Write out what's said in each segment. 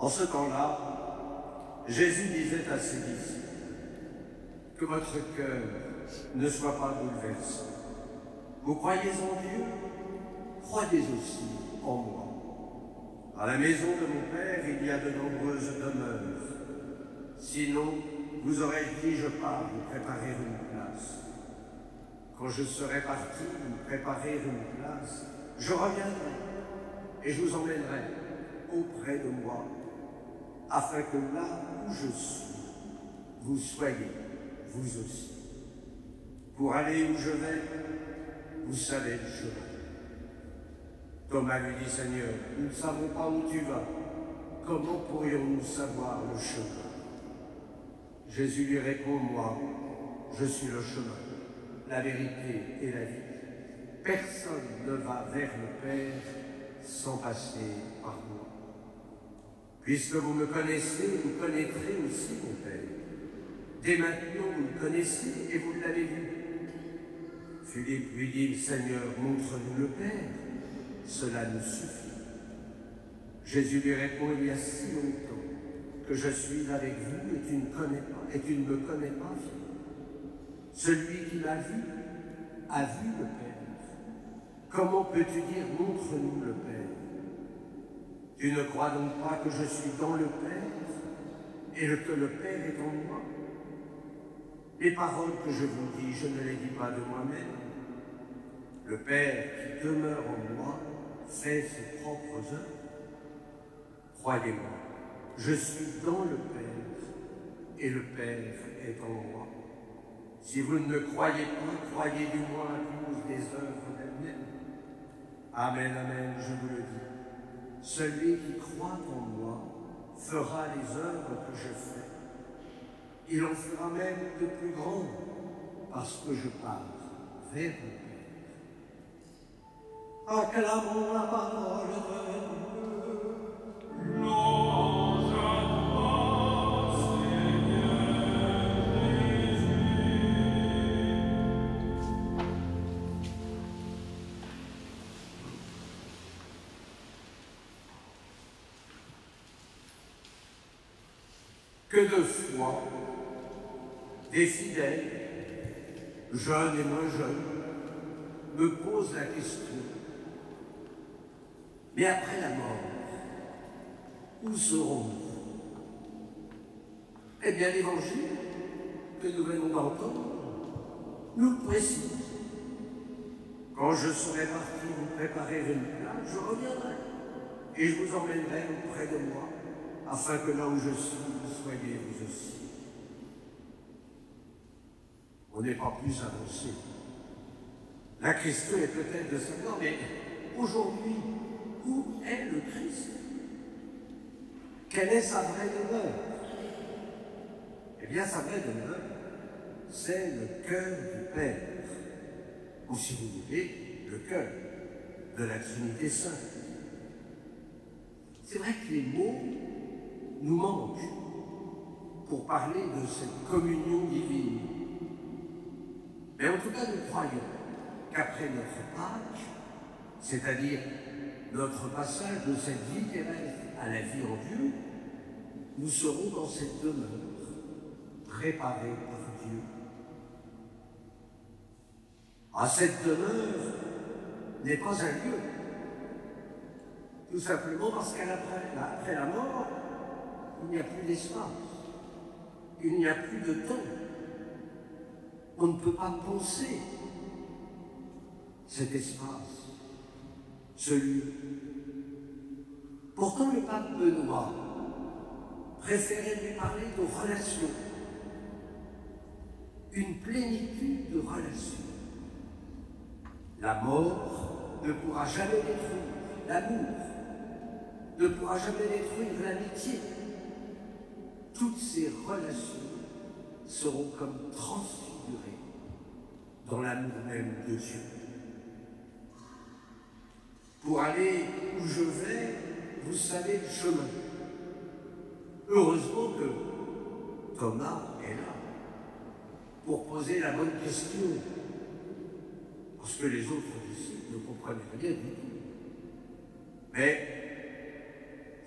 En ce temps-là, Jésus disait à ses disciples, que votre cœur ne soit pas bouleversé. Vous croyez en Dieu, croyez aussi en moi. À la maison de mon Père, il y a de nombreuses demeures. Sinon, vous aurais dit, je pars vous préparer une place. Quand je serai parti vous préparer une place, je reviendrai et je vous emmènerai auprès de moi, afin que là où je suis, vous soyez, vous aussi. Pour aller où je vais, vous savez le chemin. Thomas lui dit, Seigneur, nous ne savons pas où tu vas. Comment pourrions-nous savoir le chemin? Jésus lui répond, moi, je suis le chemin, la vérité et la vie. Personne ne va vers le Père sans passer par moi. Puisque vous me connaissez, vous connaîtrez aussi mon Père. Dès maintenant, vous le connaissez et vous l'avez vu. Philippe lui dit, Seigneur, montre-nous le Père, cela nous suffit. Jésus lui répond, il y a si longtemps que je suis avec vous et tu ne me connais pas. Celui qui m'a vu a vu le Père. Comment peux-tu dire, montre-nous le Père? Tu ne crois donc pas que je suis dans le Père et que le Père est en moi? Les paroles que je vous dis, je ne les dis pas de moi-même. Le Père qui demeure en moi fait ses propres œuvres. Croyez-moi, je suis dans le Père et le Père est en moi. Si vous ne me croyez pas, croyez du moins à cause des œuvres d'elles-mêmes. Amen, amen, je vous le dis. Celui qui croit en moi fera les œuvres que je fais. Il en fera même de plus grandes, parce que je pars vers le Père. Acclamons la parole de Dieu. Louange à toi, Seigneur Jésus. Que de fois des fidèles, jeunes et moins jeunes, me posent la question, mais après la mort, où serons-nous? Eh bien, l'évangile que nous venons d'entendre nous le précise. Quand je serai parti vous préparer une place, je reviendrai et je vous emmènerai auprès de moi, afin que là où je suis, vous soyez vous aussi. On n'est pas plus avancé. La question est peut-être de savoir, mais aujourd'hui, où est le Christ? Quelle est sa vraie demeure? Eh bien, sa vraie demeure, c'est le cœur du Père, ou si vous voulez, le cœur de la Trinité Sainte. C'est vrai que les mots nous manquent pour parler de cette communion divine. Mais en tout cas, nous croyons qu'après notre Pâques, c'est-à-dire notre passage de cette vie terrestre à la vie en Dieu, nous serons dans cette demeure, préparée par Dieu. Ah, cette demeure n'est pas un lieu, tout simplement parce qu'après la mort, il n'y a plus d'espace, il n'y a plus de temps. On ne peut pas penser cet espace, ce lieu. Pourtant, le pape Benoît préférait lui parler de relations, une plénitude de relations. La mort ne pourra jamais détruire l'amour, ne pourra jamais détruire l'amitié. Toutes ces relations seront comme transfigurées dans l'amour même de Dieu. Pour aller où je vais, vous savez le chemin. Heureusement que Thomas est là pour poser la bonne question, parce que les autres disciples ne comprenaient rien du tout. Mais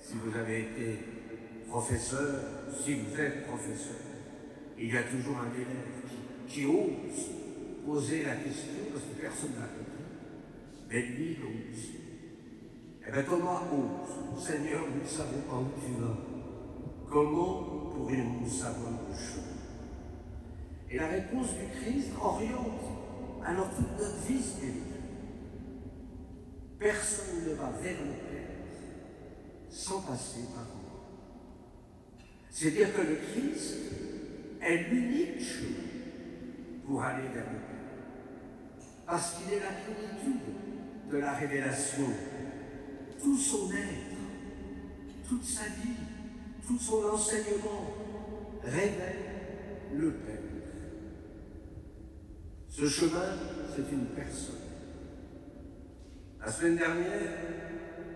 si vous avez été professeur, si vous êtes professeur, il y a toujours un élève qui ose poser la question parce que personne n'a compris. Mais lui, il ose. Eh bien, Thomas ose. Seigneur, nous ne savons pas où tu vas. Comment pourrions-nous savoir le chemin? Et la réponse du Christ oriente alors toute notre vie spirituelle. Personne ne va vers le Père sans passer par moi. C'est-à-dire que le Christ est l'unique chemin pour aller vers le Père. Parce qu'il est la plénitude de la révélation. Tout son être, toute sa vie, tout son enseignement révèle le Père. Ce chemin, c'est une personne. La semaine dernière,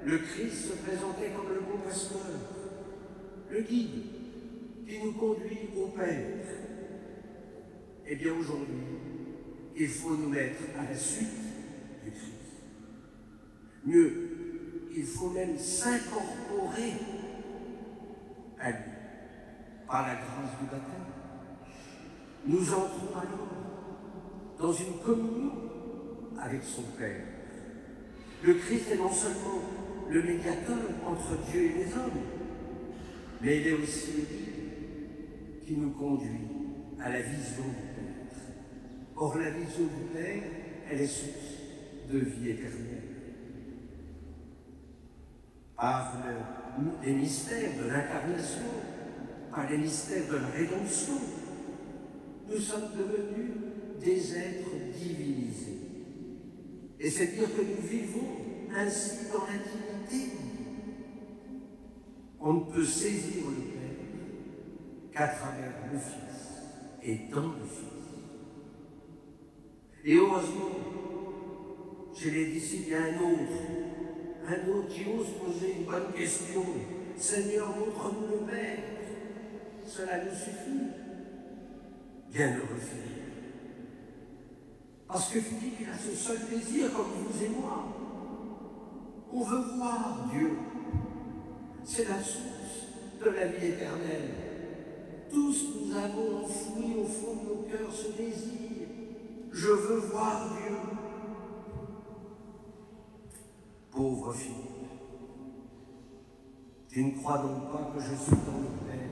le Christ se présentait comme le bon pasteur, le guide qui nous conduit au Père. Eh bien aujourd'hui, il faut nous mettre à la suite du Christ. Mieux, il faut même s'incorporer à lui par la grâce du baptême. Nous entrons alors dans une communion avec son Père. Le Christ est non seulement le médiateur entre Dieu et les hommes, mais il est aussi le guide qui nous conduit à la vision du Père. Or, la vision du Père, elle est source de vie éternelle. Par les mystères de l'incarnation, par les mystères de la rédemption, nous sommes devenus des êtres divinisés. Et c'est dire que nous vivons ainsi dans l'intimité. On ne peut saisir le Père qu'à travers le Fils et dans le Fils. Et heureusement, chez les disciples, il y a un autre qui ose poser une bonne question. Seigneur, montre-nous le Père. Cela nous suffit. Bienheureux Philippe. Parce que Philippe, il a ce seul désir, comme vous et moi. On veut voir Dieu. C'est la source de la vie éternelle. Tous nous avons enfoui au fond de nos cœurs ce désir. Je veux voir Dieu. Pauvre Philippe, tu ne crois donc pas que je suis dans le Père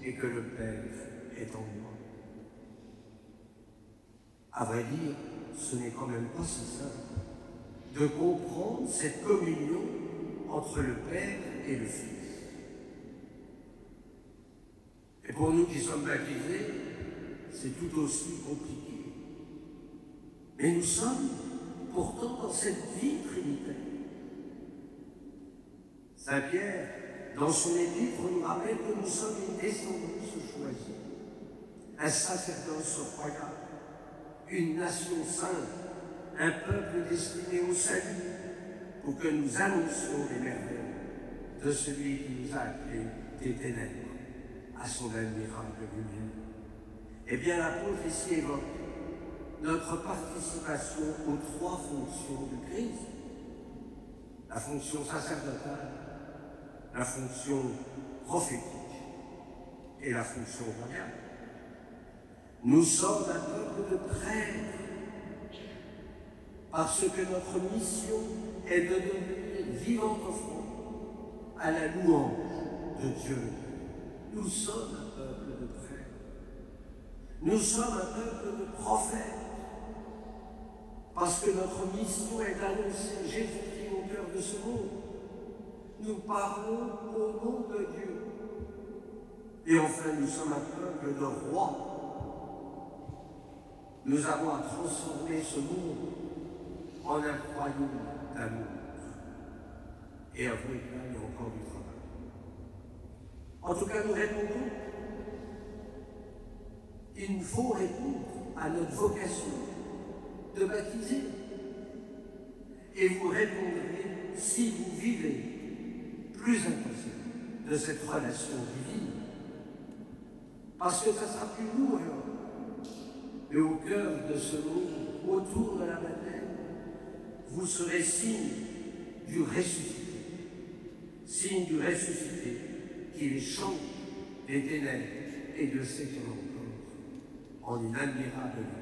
et que le Père est en moi? À vrai dire, ce n'est quand même pas si simple de comprendre cette communion entre le Père et le Fils. Et pour nous qui sommes baptisés, c'est tout aussi compliqué. Mais nous sommes pourtant dans cette vie trinitaire. Saint Pierre, dans son épître, nous rappelle que nous sommes une descendance choisie, un sacerdoce royal, une nation sainte, un peuple destiné au salut, pour que nous annoncions les merveilles de celui qui nous a appelés des ténèbres à son admirable lumière. Eh bien, l'apôtre ici évoque notre participation aux trois fonctions du Christ. La fonction sacerdotale, la fonction prophétique et la fonction royale. Nous sommes un peuple de prêtres parce que notre mission est de devenir vivante offrande à la louange de Dieu. Nous sommes un peuple de prêtres. Nous sommes un peuple de prophètes parce que notre mission est d'annoncer Jésus-Christ au cœur de ce monde. Nous parlons au nom de Dieu. Et enfin, nous sommes un peuple de rois. Nous avons à transformer ce monde en un royaume d'amour. Et avouez que là, il y a encore du travail. En tout cas, nous répondons. Il nous faut répondre à notre vocation de baptiser. Et vous répondrez si vous vivez plus intensément de cette relation divine. Parce que ça sera plus lourd alors. Et au cœur de ce monde, autour de la baptême, vous serez signe du ressuscité qu'il chante des ténèbres et de ses encore en une admirable lumière.